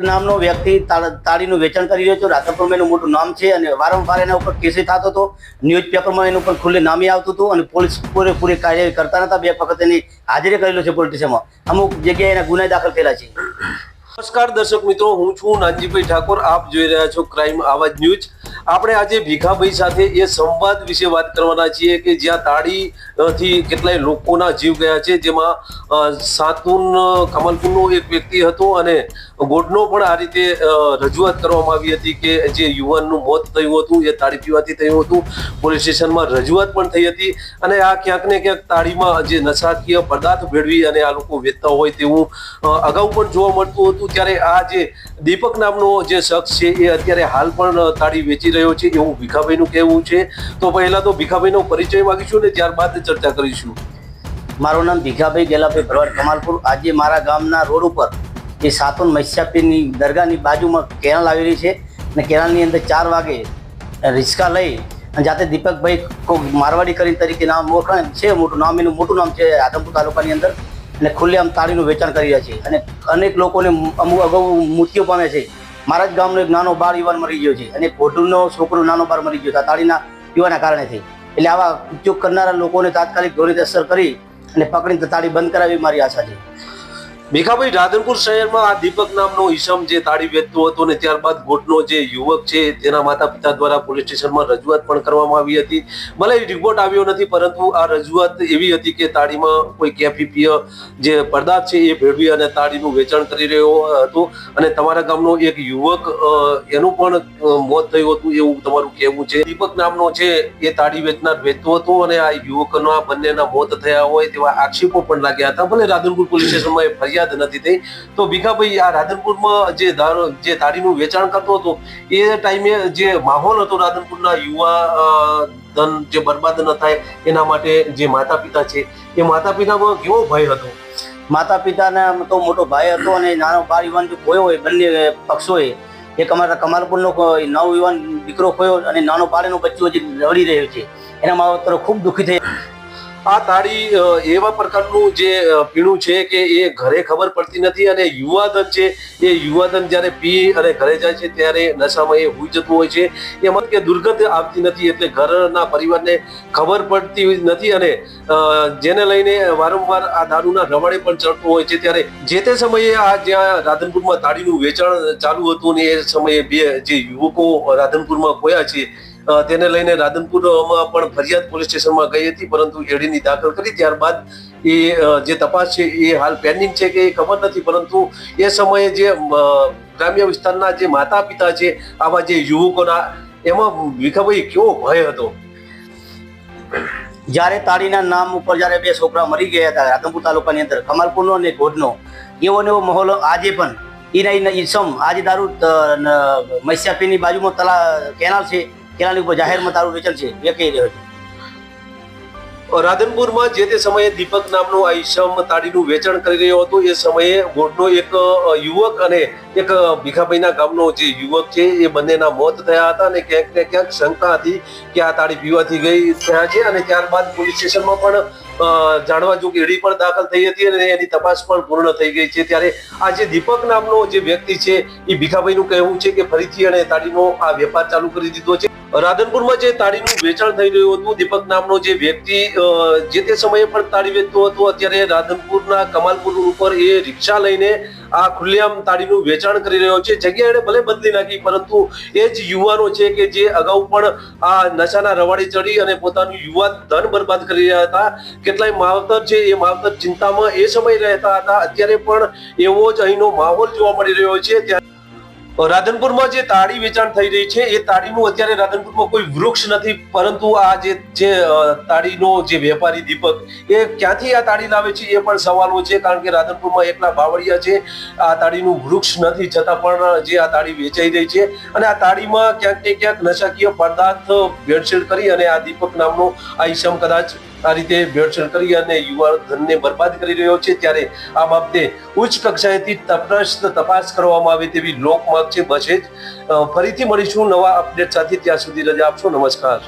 નામનો વ્યક્તિ તાળીનું વેચાણ કરી રહ્યો છે। રાધનપુરમાં એનું મોટું નામ છે અને વારંવાર એના ઉપર કેસ થતો હતો। ન્યૂઝપેપરમાં એનું ઉપર ખુલ્લે નામે આવતું હતું અને પોલીસ પૂરેપૂરી કાર્યવાહી કરતા નતા। 2 વખત એની હાજરી કરેલો છે પોલીસ સ્ટેશનમાં। અમુક જગ્યાએ એના ગુના દાખલ થયેલા છે। નમસ્કાર દર્શક મિત્રો, હું છું નાનજીભાઈ ઠાકોર। આપ જોઈ રહ્યા છો ક્રાઇમ આવાજ ન્યૂઝ। આપણે આજે ભીખાભાઈ સાથે એ સંવાદ વિશે વાત કરવાના છીએ કે જ્યાં તાળીથી કેટલાય લોકોના જીવ ગયા છે, જેમાં સાતુન કમલપુરનો એક વ્યક્તિ હતો અને ગોડનો પણ આ રીતે રજૂઆત કરવામાં આવી હતી કે જે યુવાનનું મોત થયું હતું એ તાળી પીવાથી થયું હતું। પોલીસ સ્ટેશનમાં રજૂઆત પણ થઈ હતી અને આ ક્યાંક ને ક્યાંક તાળીમાં જે નશાકીય પદાર્થ ભેળવી અને આ લોકો વેચતા હોય તેવું અગાઉ પણ જોવા મળતું હતું। ત્યારે આ જે દીપક નામનો જે શખ્સ છે એ અત્યારે હાલ પણ તાળી વેચી રહ્યો છે એવું ભીખાભાઈનું કહેવું છે। તો પહેલા તો ભીખાભાઈનો પરિચય માંગીશું ને ત્યારબાદ ચર્ચા કરીશું। મારું નામ ભીખાભાઈ ગેલાભાઈ ભરવાડ કમાલપુર। આજે મારા ગામના રોડ ઉપર જે સાતુન મત્સ્યાપીરની દરગાહની બાજુમાં કેનાલ આવેલી છે અને કેનાલની અંદર 4 વાગે રિક્ષા લઈ અને જાતે દીપકભાઈ કોઈ મારવાડી કરી તરીકે નામ ઓળખાણ છે, મોટું નામ એનું મોટું નામ છે રાધનપુર તાલુકાની અંદર, અને ખુલ્લેઆમ તાળીનું વેચાણ કરી રહ્યા છે અને અનેક લોકોને અમુક અગાઉ મૃત્યુ પામ્યા છે। મારા જ ગામનો એક નાનો બાળ યુવાન મરી ગયો છે અને કોઢુનો છોકરો નાનો બાળ મરી ગયો છે તાળીના પીવાના કારણેથી। એટલે આવા ઉપયોગ કરનારા લોકોને તાત્કાલિક ધોરણે અસર કરી અને પકડીને તાળી બંધ કરાવી મારી આશા છે। ભીખાભાઈ, રાધનપુર શહેરમાં આ દીપક નામનો ઈસમ જે તાળી વેચતો હતો ને ત્યારબાદ ગોટનો જે યુવક છે તેના માતા પિતા દ્વારા પોલીસ સ્ટેશનમાં રજૂઆત પણ કરવામાં આવી હતી। ભલે રિપોર્ટ આવ્યો નથી, પરંતુ આ રજૂઆત એવી હતી કે તાળીમાં કોઈ કેફીપીય જે પદાર્થ છે એ ભેળવી અને તાળીનું વેચાણ કરી રહ્યો હતો અને તમારા ગામનો એક યુવક એનું પણ મોત થયું હતું એવું તમારું કહેવું છે। દીપક નામનો છે એ તાળી વેચનાર વેચતો હતો અને આ યુવકના બંનેના મોત થયા હોય તેવા આક્ષેપો પણ લાગ્યા હતા। ભલે રાધનપુર પોલીસ સ્ટેશનમાં એ ફરિયાદ નથી થઈ। તો ભીખાભાઈ, આ રાધનપુરમાં જે તાળીનું વેચાણ કરતો હતો એ ટાઈમે જે માહોલ હતો રાધનપુરના યુવા ધન જે બરબાદ ન થાય એના માટે જે માતા પિતા છે એ માતા પિતામાં કેવો ભય હતો? માતા પિતાને તો મોટો ભાઈ હતો અને નાનો બાળ યુવાન જો ખોયો હોય બંને પક્ષોએ। એક અમારા કમાલપુરનો નવ યુવાન દીકરો ખોયો અને નાનો બાળનો બચ્ચો હજી રડી રહ્યો છે, એના માવતરો ખૂબ દુઃખી થઈ। આ તાળી એવા પ્રકારનું જે પીણું છે કે એ ઘરે ખબર પડતી નથી અને યુવાધન છે એ યુવાધન જ્યારે પી અને ઘરે જાય છે ત્યારે નશામાં એ હોઈ જતું હોય છે। એમાં કે દુર્ગંધ આવતી નથી એટલે ઘરના પરિવારને ખબર પડતી નથી અને જેને લઈને વારંવાર આ દારૂના રવાડે પણ ચડતો હોય છે। ત્યારે જે તે સમયે આ જ્યાં રાધનપુરમાં તાળીનું વેચાણ ચાલુ હતું ને એ સમયે 2 જે યુવકો રાધનપુરમાં ખોયા છે તેને લઈને રાધનપુરમાં પણ ફરિયાદ પોલીસ સ્ટેશનમાં ગઈ હતી, પરંતુ એડીની દાખલ કરી ત્યારબાદ એ જે તપાસ છે એ હાલ પેન્ડિંગ છે કે એ ખબર નથી। પરંતુ એ સમયે જે ગ્રામ્ય વિસ્તારના જે માતા પિતા છે આવા જે યુવકોના, એમાં ભીખાભાઈ કેવો ભય હતો? જ્યારે તાળીના નામ ઉપર જ્યારે 2 છોકરા મરી ગયા હતા રાધનપુર તાલુકાની અંદર, કમાલપુરનો અને ગોઢનો, એવો ને એવો માહોલ આજે પણ એના ઈસમ આજે દારૂ મત્સ્યાપીની બાજુમાં કેનાલ છે, કેનાલની ઉપર જાહેરમાં તારું વેચાણ છે એ કહી રહ્યો છે। રાધનપુરમાં જે તે સમયે દીપક નામનો આ ઈસમ તાળીનું વેચાણ કરી રહ્યો હતો એ સમયે ગોડનો એક યુવક અને એક ભીખાભાઈના ગામનો જે યુવક છે એ બંનેના મોત થયા હતા અને ક્યાંક ને ક્યાંક શંકા હતી કે આ તાળી પીવાથી ગઈ થયા છે અને ત્યારબાદ પોલીસ સ્ટેશનમાં પણ જાણવા જોગ એડી પણ દાખલ થઈ હતી અને એની તપાસ પણ પૂર્ણ થઈ ગઈ છે। ત્યારે આ જે દીપક નામનો જે વ્યક્તિ છે એ ભીખાભાઈનું કહેવું છે કે ફરીથી અને તાળીનો આ વેપાર ચાલુ કરી દીધો છે। રાધનપુરમાં જે તાળીનું વેચાણ થઈ રહ્યું હતું, દીપક નામનો જે વ્યક્તિ જે તે સમયે પણ તાળી વેચતો હતો, અત્યારે રાધનપુરના કમાલપુર ઉપર એ રિક્ષા લઈને આ ખુલ્લેઆમ તાળીનું વેચાણ કરી રહ્યો છે। જગ્યા એને ભલે બદલી નાખી, પરંતુ એ જ યુવાનો છે કે જે અગાઉ પણ આ નશાના રવાડે ચડી અને પોતાનું યુવાન ધન બરબાદ કરી રહ્યા હતા। કેટલાય માવતર છે એ માવતર ચિંતામાં એ સમય રહેતા હતા, અત્યારે પણ એવો જ અહીંનો માહોલ જોવા મળી રહ્યો છે। રાધનપુરમાં જે તાળી વેચાણ થઈ રહી છે એ તાળીનું અત્યારે રાધનપુરમાં કોઈ વૃક્ષ નથી, પરંતુ આ જે તાળીનો જે વેપારી દીપક એ ક્યાંથી આ તાળી લાવે છે એ પણ સવાલો છે, કારણ કે રાધનપુરમાં એકલા બાવળિયા છે, આ તાળીનું વૃક્ષ નથી, છતાં પણ જે આ તાળી વેચાઈ રહી છે અને આ તાળીમાં ક્યાંક ને ક્યાંક નશાકીય પદાર્થ ભેળસેળ કરી અને આ દીપક નામનો આ ઈસમ કદાચ આ રીતે ભેળસેળ કરી અને યુવા ધનને બરબાદ કરી રહ્યો છે। ત્યારે આ બાબતે ઉચ્ચ કક્ષાએથી તપાસ કરવામાં આવે તેવી લોકમાંગ છે। બસ જ ફરીથી મળીશું નવા અપડેટ સાથે, ત્યાં સુધી રજા આપશો। નમસ્કાર।